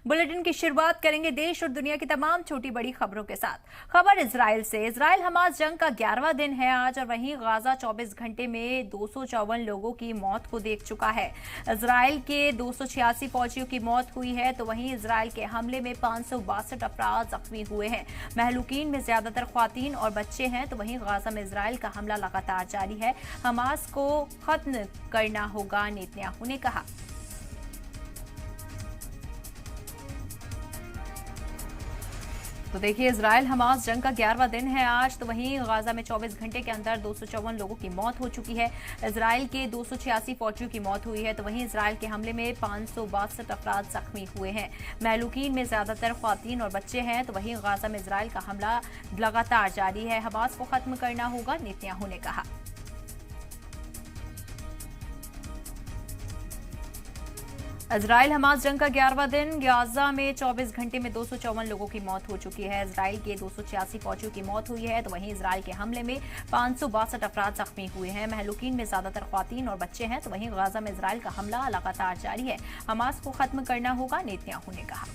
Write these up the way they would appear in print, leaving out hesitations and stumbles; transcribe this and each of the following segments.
Bulletin की शुरुआत करेंगे देश और दुनिया की तमाम छोटी बड़ी खबरों के साथ। खबर इजराइल से। इजराइल हमास जंग का 11वां दिन है आज, और वहीं गाजा 24 घंटे में 254 लोगों की मौत को देख चुका है। इजराइल के 286 फौजियों की मौत हुई है, तो वहीं इजराइल के हमले में 562 अफराद जख्मी हुए हैं। महलूकीन में ज्यादातर ख्वातीन और बच्चे हैं, तो वहीं गाजा में इजराइल का हमला लगातार जारी है। हमास को खत्म करना होगा, नेतन्याहू ने कहा। तो देखिए, इजराइल हमास जंग का 11वां दिन है आज, तो वहीं गाजा में 24 घंटे के अंदर 254 लोगों की मौत हो चुकी है। इजराइल के 286 फौजियों की मौत हुई है, तो वहीं इजराइल के हमले में 562 अफराद जख्मी हुए हैं। महलूकीन में ज्यादातर ख्वातीन और बच्चे हैं, तो वहीं गाजा में इजराइल का हमला लगातार जारी है। हमास को खत्म करना होगा, नेतन्याहू ने कहा। इजराइल हमास जंग का 11वां दिन। गाजा में 24 घंटे में 254 लोगों की मौत हो चुकी है। इजराइल के 286 फौजियों की मौत हुई है, तो वहीं इजराइल के हमले में 562 अफराद जख्मी हुए हैं। महलूकीन में ज्यादातर ख्वातीन और बच्चे हैं, तो वहीं गाजा में इजराइल का हमला लगातार जारी है। हमास को खत्म करना होगा, नेतन्याहू ने कहा।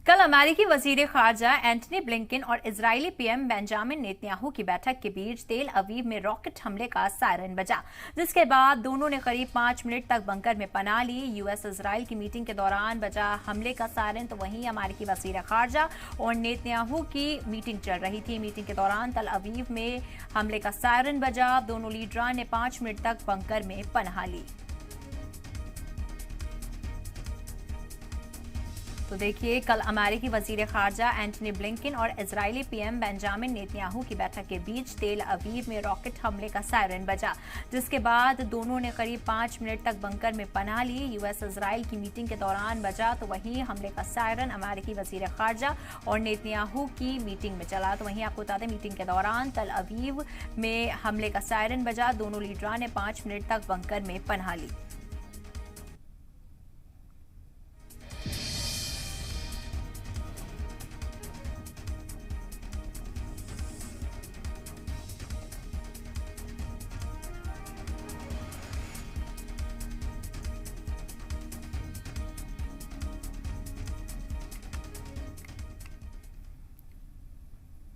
कल अमेरिकी वजीर खारजा एंटनी ब्लिंकन और इजरायली पीएम बेंजामिन नेतन्याहू की बैठक के बीच तेल अवीव में रॉकेट हमले का सायरन बजा, जिसके बाद दोनों ने करीब 5 मिनट तक बंकर में पनाह ली। यूएस इजरायल की मीटिंग के दौरान बजा हमले का सायरन, तो वहीं अमेरिकी वजीर खारजा और नेतन्याहू की मीटिंग चल रही थी। मीटिंग के दौरान तल अवीव में हमले का सायरन बजा। दोनों लीडरान ने 5 मिनट तक बंकर में पनाह ली। तो देखिए, कल अमेरिकी वजीर खारजा एंटनी ब्लिंकन और इजरायली पीएम बेंजामिन नेतन्याहू की बैठक के बीच तेल अवीव में रॉकेट हमले का सायरन बजा, जिसके बाद दोनों ने करीब 5 मिनट तक बंकर में पनाह ली। यूएस इजरायल की मीटिंग के दौरान बजा, तो वहीं हमले का सायरन अमेरिकी वजीर खारजा और नेतन्याहू की मीटिंग में चला। तो वहीं आपको बता दें, मीटिंग के दौरान तल अवीव में हमले का सायरन बजा। दोनों लीडरान ने 5 मिनट तक बंकर में पनाह ली।